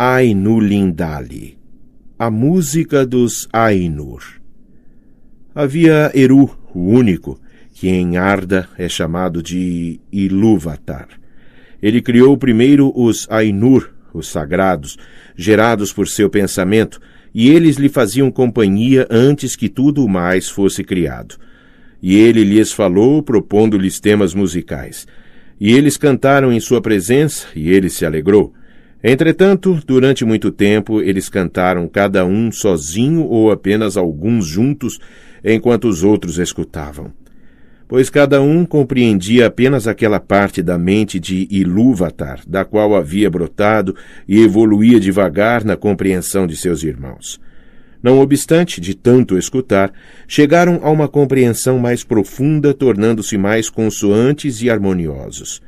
Ainulindale, a música dos Ainur. Havia Eru, o único, que em Arda é chamado de Ilúvatar. Ele criou primeiro os Ainur, os sagrados, gerados por seu pensamento, e eles lhe faziam companhia antes que tudo mais fosse criado. E ele lhes falou, propondo-lhes temas musicais. E eles cantaram em sua presença, e ele se alegrou. Entretanto, durante muito tempo, eles cantaram cada um sozinho ou apenas alguns juntos, enquanto os outros escutavam. Pois cada um compreendia apenas aquela parte da mente de Ilúvatar, da qual havia brotado e evoluía devagar na compreensão de seus irmãos. Não obstante, de tanto escutar, chegaram a uma compreensão mais profunda, tornando-se mais consoantes e harmoniosos.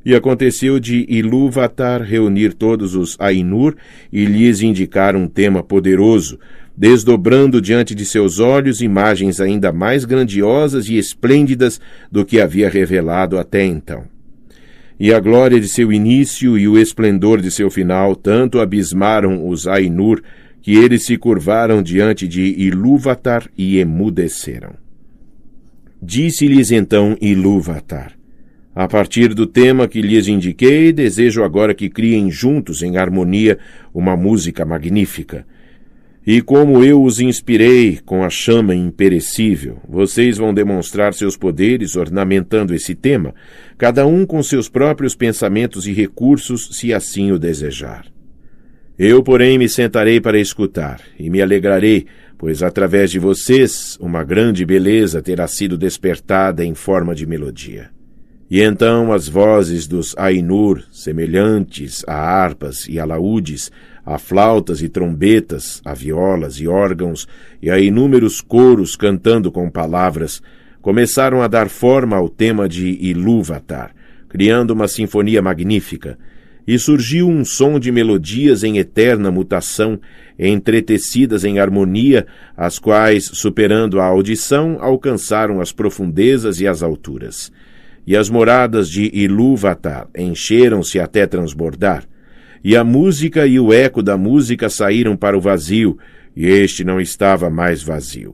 E aconteceu de Ilúvatar reunir todos os Ainur e lhes indicar um tema poderoso, desdobrando diante de seus olhos imagens ainda mais grandiosas e esplêndidas do que havia revelado até então. E a glória de seu início e o esplendor de seu final tanto abismaram os Ainur, que eles se curvaram diante de Ilúvatar e emudeceram. Disse-lhes então Ilúvatar: a partir do tema que lhes indiquei, desejo agora que criem juntos em harmonia uma música magnífica. E como eu os inspirei com a chama imperecível, vocês vão demonstrar seus poderes ornamentando esse tema, cada um com seus próprios pensamentos e recursos, se assim o desejar. Eu, porém, me sentarei para escutar, e me alegrarei, pois através de vocês uma grande beleza terá sido despertada em forma de melodia. E então as vozes dos Ainur, semelhantes a harpas e alaúdes, a flautas e trombetas, a violas e órgãos, e a inúmeros coros cantando com palavras, começaram a dar forma ao tema de Ilúvatar, criando uma sinfonia magnífica, e surgiu um som de melodias em eterna mutação, entretecidas em harmonia, as quais, superando a audição, alcançaram as profundezas e as alturas. E as moradas de Ilúvatar encheram-se até transbordar, e a música e o eco da música saíram para o vazio, e este não estava mais vazio.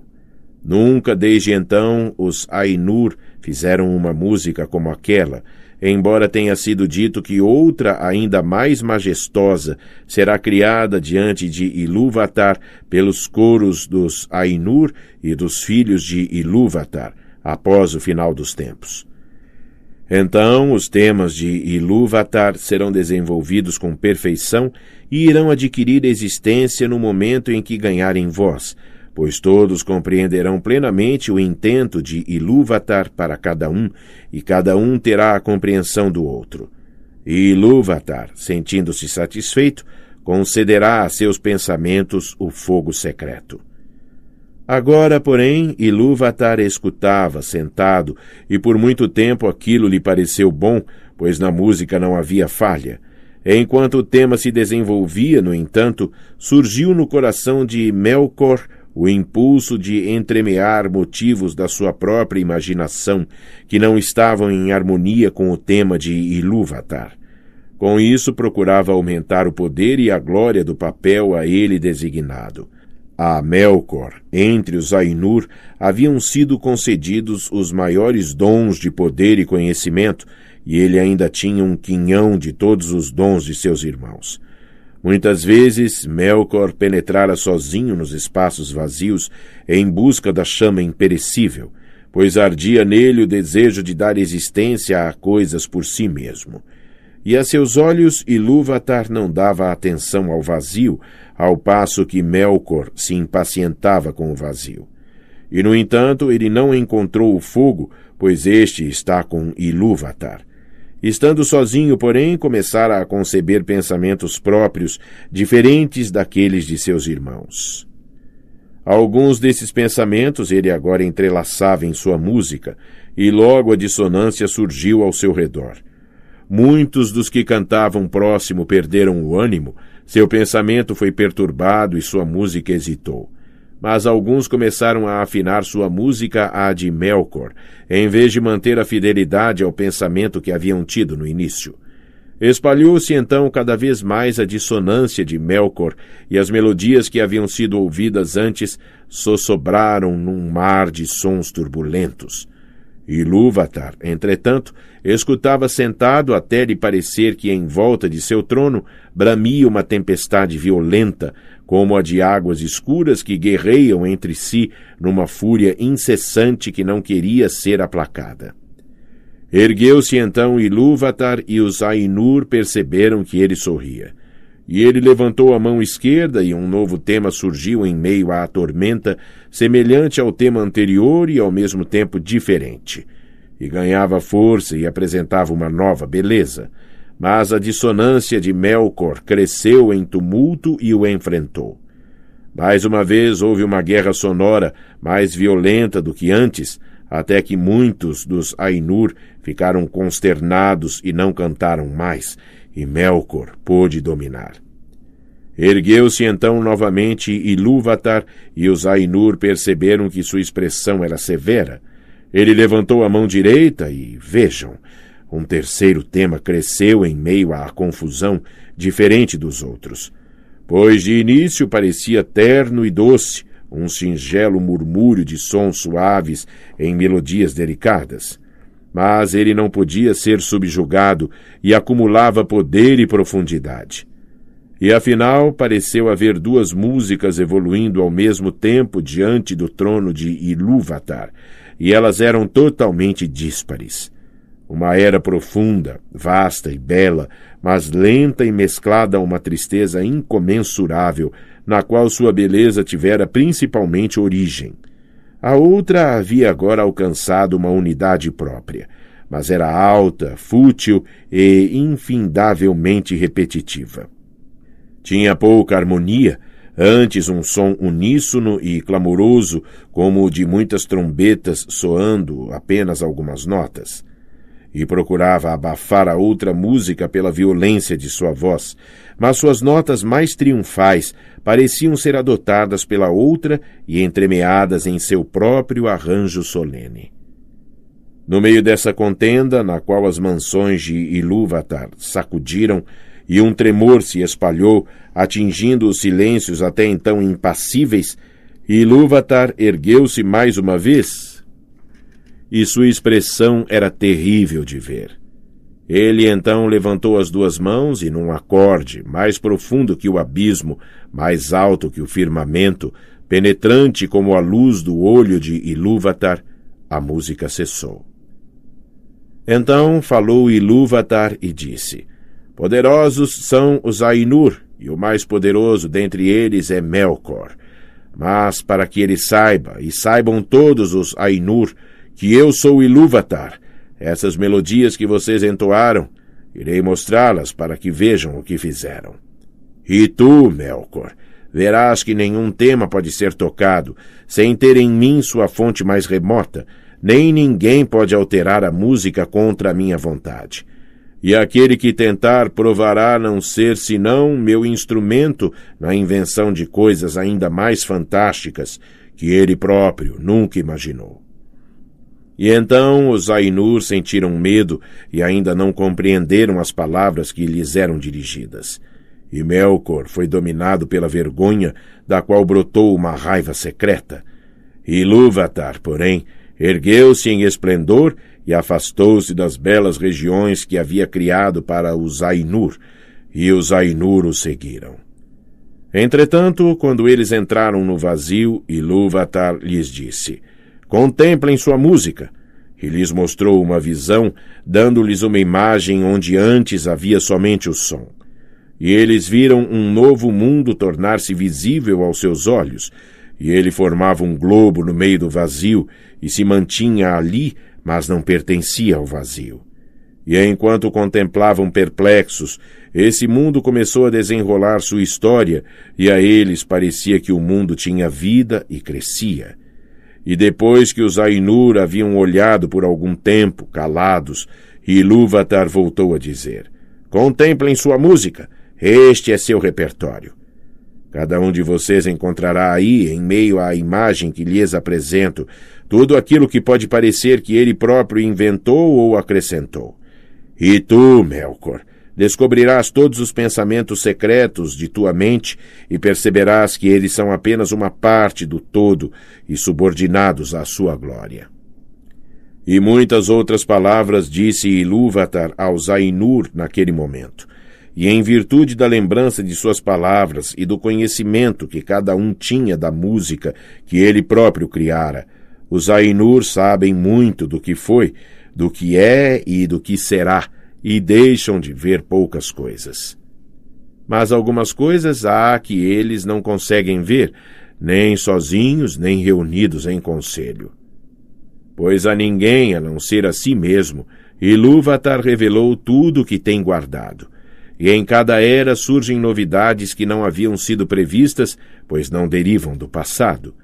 Nunca desde então os Ainur fizeram uma música como aquela, embora tenha sido dito que outra ainda mais majestosa será criada diante de Ilúvatar pelos coros dos Ainur e dos filhos de Ilúvatar, após o final dos tempos. Então, os temas de Ilúvatar serão desenvolvidos com perfeição e irão adquirir existência no momento em que ganharem voz, pois todos compreenderão plenamente o intento de Ilúvatar para cada um, e cada um terá a compreensão do outro. E Ilúvatar, sentindo-se satisfeito, concederá a seus pensamentos o fogo secreto. Agora, porém, Ilúvatar escutava, sentado, e por muito tempo aquilo lhe pareceu bom, pois na música não havia falha. Enquanto o tema se desenvolvia, no entanto, surgiu no coração de Melkor o impulso de entremear motivos da sua própria imaginação, que não estavam em harmonia com o tema de Ilúvatar. Com isso, procurava aumentar o poder e a glória do papel a ele designado. A Melkor, entre os Ainur, haviam sido concedidos os maiores dons de poder e conhecimento, e ele ainda tinha um quinhão de todos os dons de seus irmãos. Muitas vezes, Melkor penetrara sozinho nos espaços vazios em busca da chama imperecível, pois ardia nele o desejo de dar existência a coisas por si mesmo. E a seus olhos, Ilúvatar não dava atenção ao vazio, ao passo que Melkor se impacientava com o vazio. E, no entanto, ele não encontrou o fogo, pois este está com Ilúvatar. Estando sozinho, porém, começara a conceber pensamentos próprios, diferentes daqueles de seus irmãos. Alguns desses pensamentos ele agora entrelaçava em sua música, e logo a dissonância surgiu ao seu redor. Muitos dos que cantavam próximo perderam o ânimo, seu pensamento foi perturbado e sua música hesitou. Mas alguns começaram a afinar sua música à de Melkor, em vez de manter a fidelidade ao pensamento que haviam tido no início. Espalhou-se então cada vez mais a dissonância de Melkor, e as melodias que haviam sido ouvidas antes sossobraram num mar de sons turbulentos. Ilúvatar, entretanto, escutava sentado até lhe parecer que em volta de seu trono bramia uma tempestade violenta, como a de águas escuras que guerreiam entre si numa fúria incessante que não queria ser aplacada. Ergueu-se então Ilúvatar e os Ainur perceberam que ele sorria. E ele levantou a mão esquerda e um novo tema surgiu em meio à tormenta, semelhante ao tema anterior e ao mesmo tempo diferente. E ganhava força e apresentava uma nova beleza. Mas a dissonância de Melkor cresceu em tumulto e o enfrentou. Mais uma vez houve uma guerra sonora mais violenta do que antes, até que muitos dos Ainur ficaram consternados e não cantaram mais, e Melkor pôde dominar. Ergueu-se então novamente Ilúvatar, e os Ainur perceberam que sua expressão era severa. Ele levantou a mão direita e, vejam, um terceiro tema cresceu em meio à confusão, diferente dos outros. Pois de início parecia terno e doce, um singelo murmúrio de sons suaves em melodias delicadas. Mas ele não podia ser subjugado e acumulava poder e profundidade. E afinal pareceu haver duas músicas evoluindo ao mesmo tempo diante do trono de Ilúvatar, e elas eram totalmente díspares. Uma era profunda, vasta e bela, mas lenta e mesclada a uma tristeza incomensurável, na qual sua beleza tivera principalmente origem. A outra havia agora alcançado uma unidade própria, mas era alta, fútil e infindavelmente repetitiva. Tinha pouca harmonia, antes um som uníssono e clamoroso, como o de muitas trombetas soando apenas algumas notas. E procurava abafar a outra música pela violência de sua voz, mas suas notas mais triunfais pareciam ser adotadas pela outra e entremeadas em seu próprio arranjo solene. No meio dessa contenda, na qual as mansões de Ilúvatar sacudiram e um tremor se espalhou, atingindo os silêncios até então impassíveis, Ilúvatar ergueu-se mais uma vez, e sua expressão era terrível de ver. Ele então levantou as duas mãos e, num acorde mais profundo que o abismo, mais alto que o firmamento, penetrante como a luz do olho de Ilúvatar, a música cessou. Então falou Ilúvatar e disse: Poderosos são os Ainur, e o mais poderoso dentre eles é Melkor. Mas para que ele saiba, e saibam todos os Ainur, que eu sou Ilúvatar, essas melodias que vocês entoaram, irei mostrá-las para que vejam o que fizeram. E tu, Melkor, verás que nenhum tema pode ser tocado sem ter em mim sua fonte mais remota, nem ninguém pode alterar a música contra a minha vontade. E aquele que tentar provará não ser senão meu instrumento na invenção de coisas ainda mais fantásticas que ele próprio nunca imaginou. E então os Ainur sentiram medo e ainda não compreenderam as palavras que lhes eram dirigidas. E Melkor foi dominado pela vergonha, da qual brotou uma raiva secreta. Ilúvatar, porém, ergueu-se em esplendor e afastou-se das belas regiões que havia criado para os Ainur, e os Ainur o seguiram. Entretanto, quando eles entraram no vazio, Ilúvatar lhes disse: Contemplem sua música, e lhes mostrou uma visão, dando-lhes uma imagem onde antes havia somente o som. E eles viram um novo mundo tornar-se visível aos seus olhos, e ele formava um globo no meio do vazio, e se mantinha ali, mas não pertencia ao vazio. E enquanto contemplavam perplexos, esse mundo começou a desenrolar sua história, e a eles parecia que o mundo tinha vida e crescia. E depois que os Ainur haviam olhado por algum tempo, calados, Ilúvatar voltou a dizer: Contemplem sua música, este é seu repertório. Cada um de vocês encontrará aí, em meio à imagem que lhes apresento, tudo aquilo que pode parecer que ele próprio inventou ou acrescentou. E tu, Melkor, Descobrirás todos os pensamentos secretos de tua mente e perceberás que eles são apenas uma parte do todo e subordinados à sua glória. E muitas outras palavras disse Ilúvatar aos Ainur naquele momento. E em virtude da lembrança de suas palavras e do conhecimento que cada um tinha da música que ele próprio criara, os Ainur sabem muito do que foi, do que é e do que será, e deixam de ver poucas coisas. Mas algumas coisas há que eles não conseguem ver, nem sozinhos, nem reunidos em conselho. Pois a ninguém, a não ser a si mesmo, Ilúvatar revelou tudo o que tem guardado. E em cada era surgem novidades que não haviam sido previstas, pois não derivam do passado.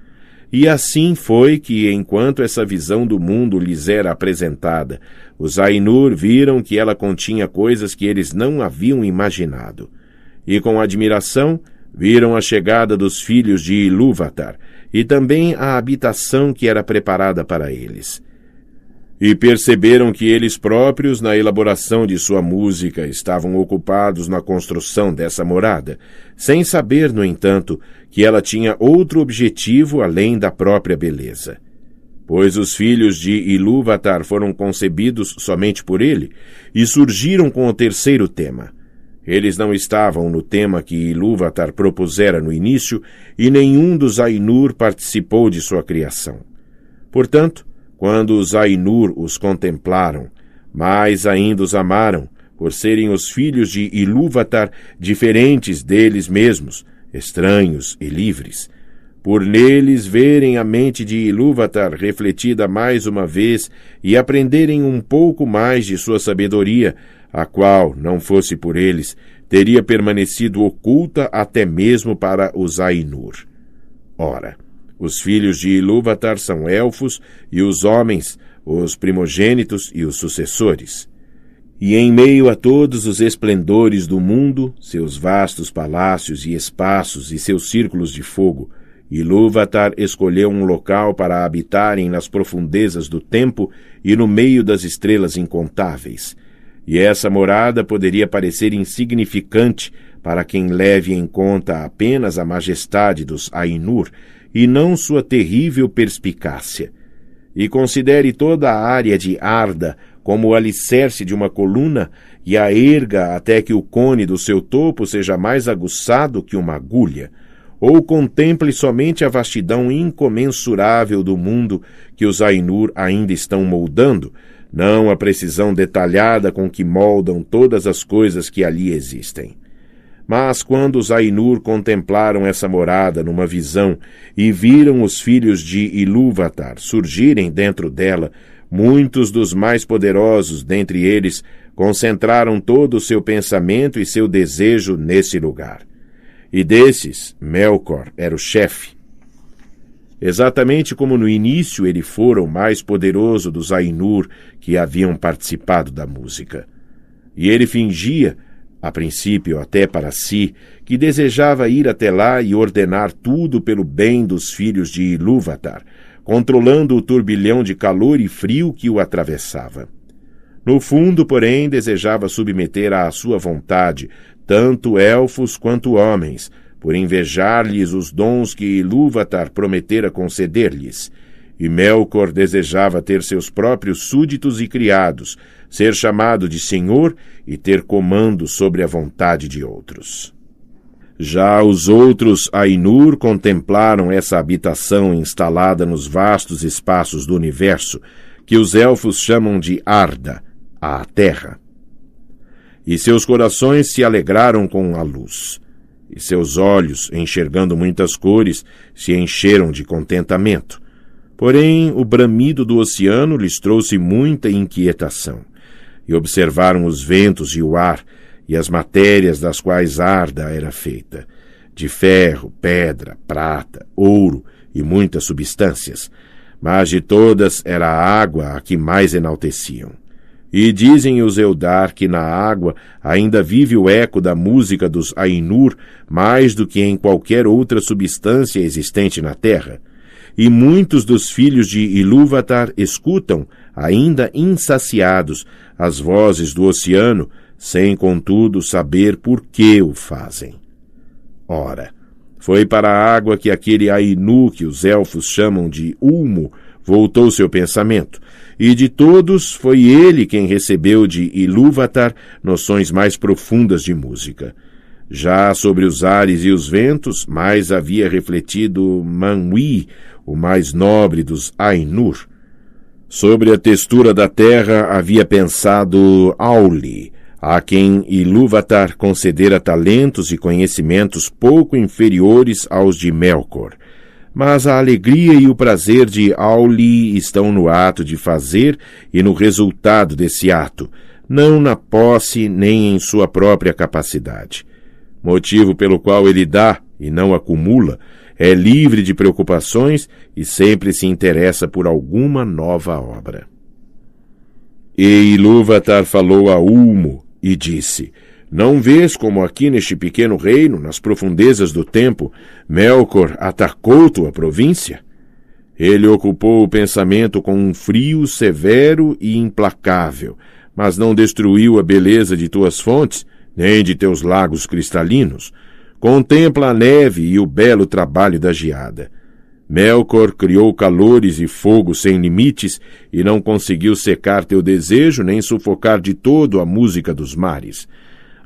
E assim foi que, enquanto essa visão do mundo lhes era apresentada, os Ainur viram que ela continha coisas que eles não haviam imaginado. E com admiração viram a chegada dos filhos de Ilúvatar e também a habitação que era preparada para eles. E perceberam que eles próprios, na elaboração de sua música, estavam ocupados na construção dessa morada, sem saber, no entanto, que ela tinha outro objetivo além da própria beleza. Pois os filhos de Ilúvatar foram concebidos somente por ele e surgiram com o terceiro tema. Eles não estavam no tema que Ilúvatar propusera no início e nenhum dos Ainur participou de sua criação. Portanto, quando os Ainur os contemplaram, mais ainda os amaram, por serem os filhos de Ilúvatar diferentes deles mesmos, estranhos e livres, por neles verem a mente de Ilúvatar refletida mais uma vez e aprenderem um pouco mais de sua sabedoria, a qual, não fosse por eles, teria permanecido oculta até mesmo para os Ainur. Ora, os filhos de Ilúvatar são elfos e os homens, os primogênitos e os sucessores. E em meio a todos os esplendores do mundo, seus vastos palácios e espaços e seus círculos de fogo, Ilúvatar escolheu um local para habitarem nas profundezas do tempo e no meio das estrelas incontáveis. E essa morada poderia parecer insignificante para quem leve em conta apenas a majestade dos Ainur, e não sua terrível perspicácia. E considere toda a área de Arda como o alicerce de uma coluna e a erga até que o cone do seu topo seja mais aguçado que uma agulha, ou contemple somente a vastidão incomensurável do mundo que os Ainur ainda estão moldando, não a precisão detalhada com que moldam todas as coisas que ali existem. Mas quando os Ainur contemplaram essa morada numa visão e viram os filhos de Ilúvatar surgirem dentro dela, muitos dos mais poderosos dentre eles concentraram todo o seu pensamento e seu desejo nesse lugar. E desses, Melkor era o chefe. Exatamente como no início ele fora o mais poderoso dos Ainur que haviam participado da música. E ele fingia, a princípio até para si, que desejava ir até lá e ordenar tudo pelo bem dos filhos de Ilúvatar, controlando o turbilhão de calor e frio que o atravessava. No fundo, porém, desejava submeter à sua vontade tanto elfos quanto homens, por invejar-lhes os dons que Ilúvatar prometera conceder-lhes, e Melkor desejava ter seus próprios súditos e criados, ser chamado de senhor e ter comando sobre a vontade de outros. Já os outros Ainur contemplaram essa habitação instalada nos vastos espaços do universo, que os elfos chamam de Arda, a Terra. E seus corações se alegraram com a luz, e seus olhos, enxergando muitas cores, se encheram de contentamento. Porém, o bramido do oceano lhes trouxe muita inquietação, e observaram os ventos e o ar, e as matérias das quais Arda era feita, de ferro, pedra, prata, ouro e muitas substâncias, mas de todas era a água a que mais enalteciam. E dizem os Eldar que na água ainda vive o eco da música dos Ainur mais do que em qualquer outra substância existente na terra. E muitos dos filhos de Ilúvatar escutam, ainda insaciados, as vozes do oceano, sem, contudo, saber por que o fazem. Ora, foi para a água que aquele Ainu que os elfos chamam de Ulmo voltou seu pensamento, e de todos foi ele quem recebeu de Ilúvatar noções mais profundas de música. Já sobre os ares e os ventos, mais havia refletido Manwë, o mais nobre dos Ainur. Sobre a textura da terra havia pensado Auli, a quem Ilúvatar concedera talentos e conhecimentos pouco inferiores aos de Melkor. Mas a alegria e o prazer de Auli estão no ato de fazer e no resultado desse ato, não na posse nem em sua própria capacidade. Motivo pelo qual ele dá e não acumula, é livre de preocupações e sempre se interessa por alguma nova obra. E Ilúvatar falou a Ulmo e disse: Não vês como aqui neste pequeno reino, nas profundezas do tempo, Melkor atacou tua província? Ele ocupou o pensamento com um frio severo e implacável, mas não destruiu a beleza de tuas fontes, nem de teus lagos cristalinos. Contempla a neve e o belo trabalho da geada. Melkor criou calores e fogo sem limites e não conseguiu secar teu desejo nem sufocar de todo a música dos mares.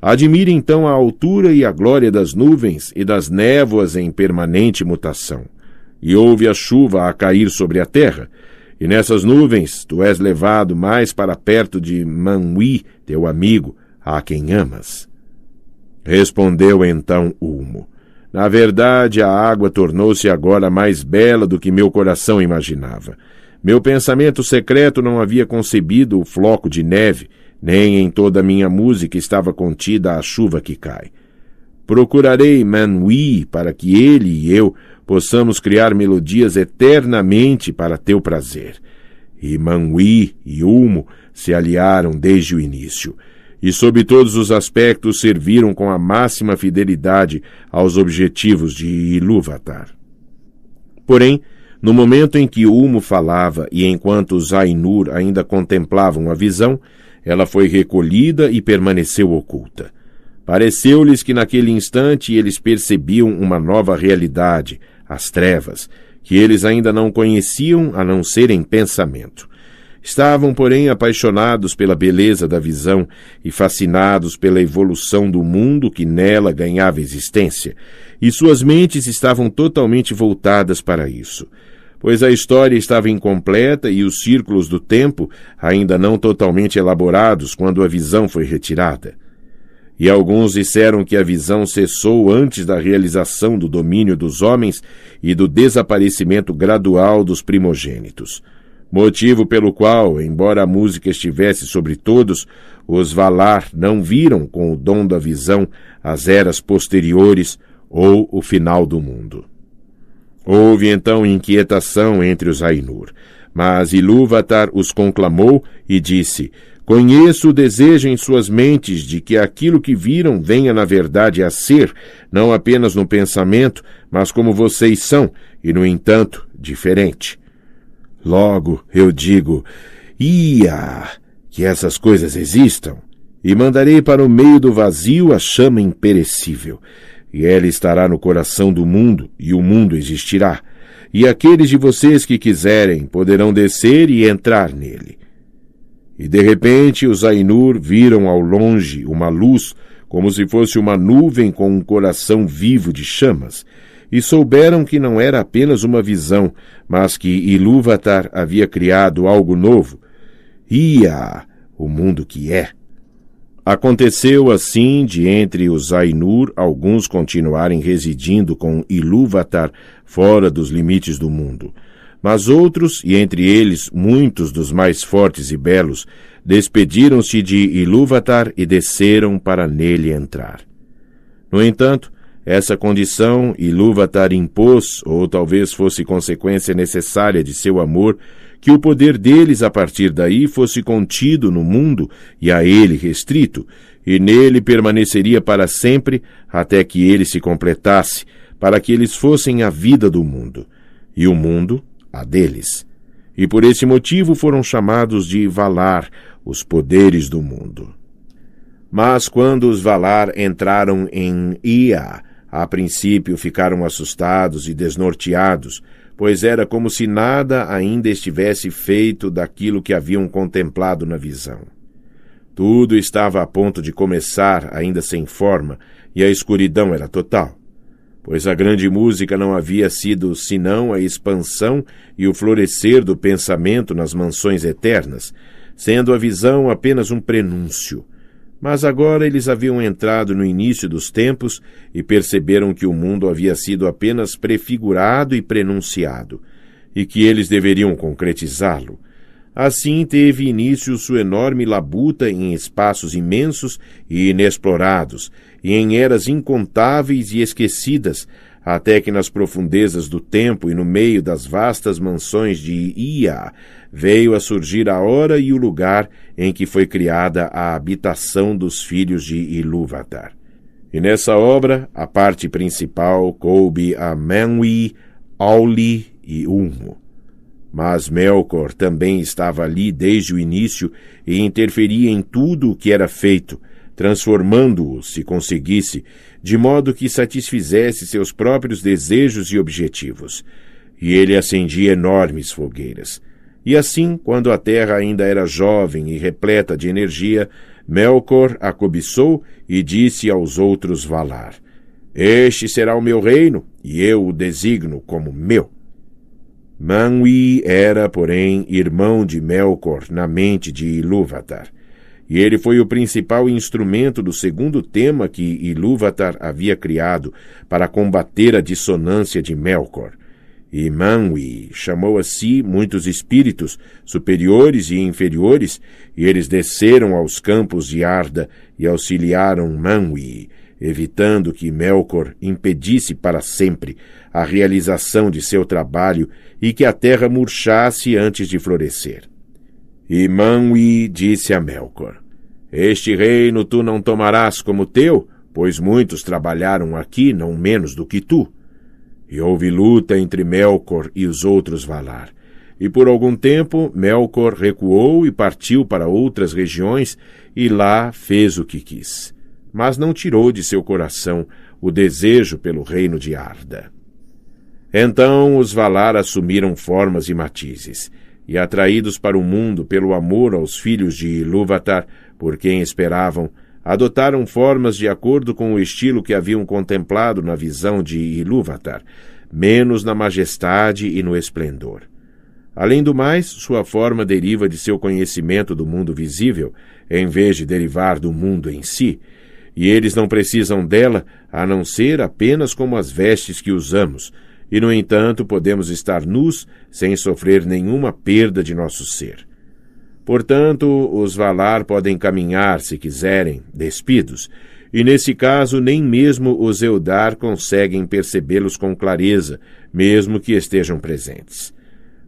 Admire então a altura e a glória das nuvens e das névoas em permanente mutação. E ouve a chuva a cair sobre a terra, e nessas nuvens tu és levado mais para perto de Manwë, teu amigo, a quem amas. Respondeu então Ulmo: Na verdade, a água tornou-se agora mais bela do que meu coração imaginava. Meu pensamento secreto não havia concebido o floco de neve, nem em toda a minha música estava contida a chuva que cai. Procurarei Manwë para que ele e eu possamos criar melodias eternamente para teu prazer. E Manwë e Ulmo se aliaram desde o início, e sob todos os aspectos serviram com a máxima fidelidade aos objetivos de Ilúvatar. Porém, no momento em que Ulmo falava e enquanto os Ainur ainda contemplavam a visão, ela foi recolhida e permaneceu oculta. Pareceu-lhes que naquele instante eles percebiam uma nova realidade, as trevas, que eles ainda não conheciam a não ser em pensamento. Estavam, porém, apaixonados pela beleza da visão e fascinados pela evolução do mundo que nela ganhava existência, e suas mentes estavam totalmente voltadas para isso, pois a história estava incompleta e os círculos do tempo ainda não totalmente elaborados quando a visão foi retirada. E alguns disseram que a visão cessou antes da realização do domínio dos homens e do desaparecimento gradual dos primogênitos. Motivo pelo qual, embora a música estivesse sobre todos, os Valar não viram com o dom da visão as eras posteriores ou o final do mundo. Houve então inquietação entre os Ainur, mas Ilúvatar os conclamou e disse: Conheço o desejo em suas mentes de que aquilo que viram venha na verdade a ser, não apenas no pensamento, mas como vocês são, e no entanto, diferente. Logo, eu digo, que essas coisas existam, e mandarei para o meio do vazio a chama imperecível, e ela estará no coração do mundo, e o mundo existirá, e aqueles de vocês que quiserem poderão descer e entrar nele. E de repente os Ainur viram ao longe uma luz, como se fosse uma nuvem com um coração vivo de chamas, e souberam que não era apenas uma visão, mas que Ilúvatar havia criado algo novo. O mundo que é. Aconteceu assim, de entre os Ainur, alguns continuarem residindo com Ilúvatar fora dos limites do mundo. Mas outros, e entre eles muitos dos mais fortes e belos, despediram-se de Ilúvatar e desceram para nele entrar. No entanto, essa condição Ilúvatar impôs, ou talvez fosse consequência necessária de seu amor, que o poder deles a partir daí fosse contido no mundo e a ele restrito, e nele permaneceria para sempre até que ele se completasse, para que eles fossem a vida do mundo, e o mundo a deles. E por esse motivo foram chamados de Valar, os poderes do mundo. Mas quando os Valar entraram em Ia, a princípio ficaram assustados e desnorteados, pois era como se nada ainda estivesse feito daquilo que haviam contemplado na visão. Tudo estava a ponto de começar, ainda sem forma, e a escuridão era total, pois a grande música não havia sido senão a expansão e o florescer do pensamento nas mansões eternas, sendo a visão apenas um prenúncio. Mas agora eles haviam entrado no início dos tempos e perceberam que o mundo havia sido apenas prefigurado e prenunciado, e que eles deveriam concretizá-lo. Assim teve início sua enorme labuta em espaços imensos e inexplorados, e em eras incontáveis e esquecidas, até que nas profundezas do tempo e no meio das vastas mansões de Ia, veio a surgir a hora e o lugar em que foi criada a habitação dos filhos de Ilúvatar. E nessa obra, a parte principal coube a Manwë, Auli e Ulmo. Mas Melkor também estava ali desde o início e interferia em tudo o que era feito, transformando-o, se conseguisse, de modo que satisfizesse seus próprios desejos e objetivos. E ele acendia enormes fogueiras. E assim, quando a terra ainda era jovem e repleta de energia, Melkor a cobiçou e disse aos outros Valar: "Este será o meu reino, e eu o designo como meu." Manwë era, porém, irmão de Melkor na mente de Ilúvatar, e ele foi o principal instrumento do segundo tema que Ilúvatar havia criado para combater a dissonância de Melkor. E Manwë chamou a si muitos espíritos, superiores e inferiores, e eles desceram aos campos de Arda e auxiliaram Manwë, evitando que Melkor impedisse para sempre a realização de seu trabalho e que a terra murchasse antes de florescer. E Manwë disse a Melkor: "Este reino tu não tomarás como teu, pois muitos trabalharam aqui não menos do que tu." E houve luta entre Melkor e os outros Valar. E por algum tempo Melkor recuou e partiu para outras regiões, e lá fez o que quis. Mas não tirou de seu coração o desejo pelo reino de Arda. Então os Valar assumiram formas e matizes, e atraídos para o mundo pelo amor aos filhos de Ilúvatar, por quem esperavam, adotaram formas de acordo com o estilo que haviam contemplado na visão de Ilúvatar, menos na majestade e no esplendor. Além do mais, sua forma deriva de seu conhecimento do mundo visível, em vez de derivar do mundo em si, e eles não precisam dela a não ser apenas como as vestes que usamos, e, no entanto, podemos estar nus sem sofrer nenhuma perda de nosso ser. Portanto, os Valar podem caminhar, se quiserem, despidos, e nesse caso nem mesmo os Eldar conseguem percebê-los com clareza, mesmo que estejam presentes.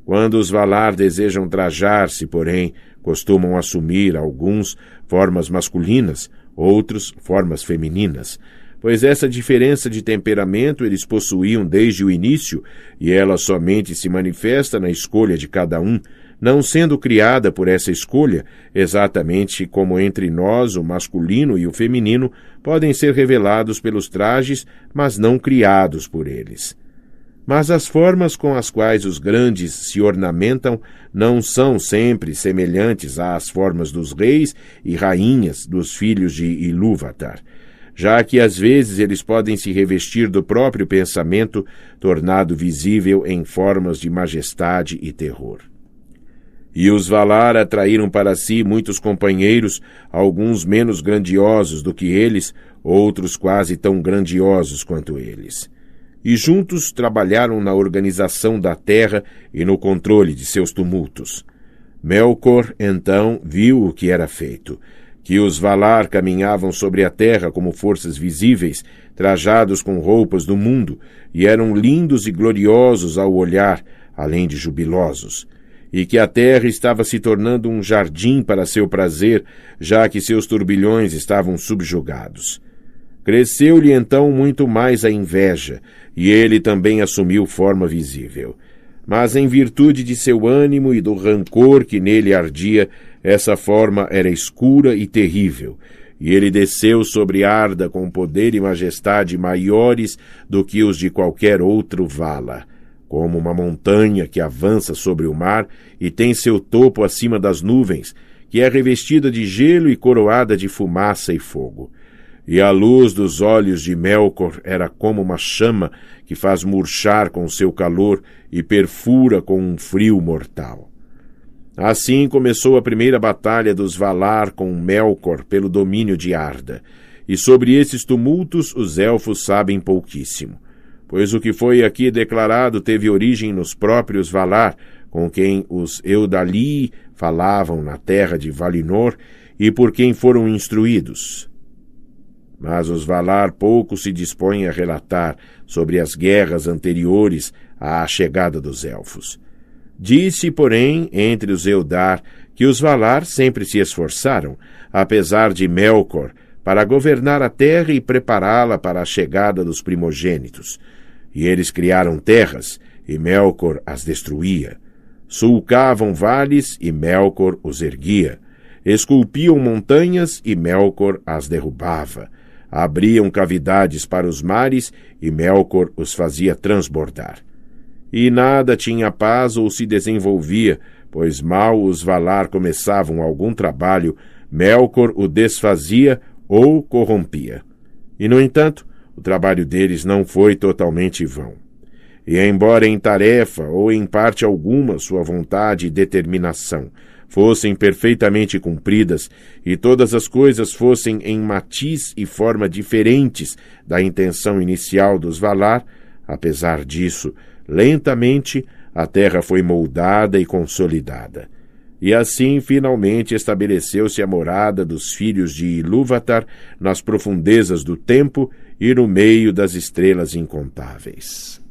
Quando os Valar desejam trajar-se, porém, costumam assumir, alguns, formas masculinas, outros, formas femininas, pois essa diferença de temperamento eles possuíam desde o início, e ela somente se manifesta na escolha de cada um, não sendo criada por essa escolha, exatamente como entre nós o masculino e o feminino podem ser revelados pelos trajes, mas não criados por eles. Mas as formas com as quais os grandes se ornamentam não são sempre semelhantes às formas dos reis e rainhas dos filhos de Ilúvatar, já que às vezes eles podem se revestir do próprio pensamento, tornado visível em formas de majestade e terror. E os Valar atraíram para si muitos companheiros, alguns menos grandiosos do que eles, outros quase tão grandiosos quanto eles. E juntos trabalharam na organização da terra e no controle de seus tumultos. Melkor, então, viu o que era feito, que os Valar caminhavam sobre a terra como forças visíveis, trajados com roupas do mundo, e eram lindos e gloriosos ao olhar, além de jubilosos, e que a terra estava se tornando um jardim para seu prazer, já que seus turbilhões estavam subjugados. Cresceu-lhe então muito mais a inveja, e ele também assumiu forma visível. Mas em virtude de seu ânimo e do rancor que nele ardia, essa forma era escura e terrível, e ele desceu sobre Arda com poder e majestade maiores do que os de qualquer outro vala, como uma montanha que avança sobre o mar e tem seu topo acima das nuvens, que é revestida de gelo e coroada de fumaça e fogo. E a luz dos olhos de Melkor era como uma chama que faz murchar com seu calor e perfura com um frio mortal. Assim começou a primeira batalha dos Valar com Melkor pelo domínio de Arda, e sobre esses tumultos os elfos sabem pouquíssimo, pois o que foi aqui declarado teve origem nos próprios Valar, com quem os Eudalii falavam na terra de Valinor e por quem foram instruídos. Mas os Valar pouco se dispõem a relatar sobre as guerras anteriores à chegada dos elfos. Disse, porém, entre os Eldar, que os Valar sempre se esforçaram, apesar de Melkor, para governar a terra e prepará-la para a chegada dos primogênitos. E eles criaram terras, e Melkor as destruía. Sulcavam vales, e Melkor os erguia. Esculpiam montanhas, e Melkor as derrubava. Abriam cavidades para os mares, e Melkor os fazia transbordar. E nada tinha paz ou se desenvolvia, pois mal os Valar começavam algum trabalho, Melkor o desfazia ou corrompia. E, no entanto, o trabalho deles não foi totalmente vão. E, embora em tarefa ou em parte alguma sua vontade e determinação fossem perfeitamente cumpridas e todas as coisas fossem em matiz e forma diferentes da intenção inicial dos Valar, apesar disso, lentamente, a terra foi moldada e consolidada. E assim, finalmente, estabeleceu-se a morada dos filhos de Ilúvatar nas profundezas do tempo e no meio das estrelas incontáveis.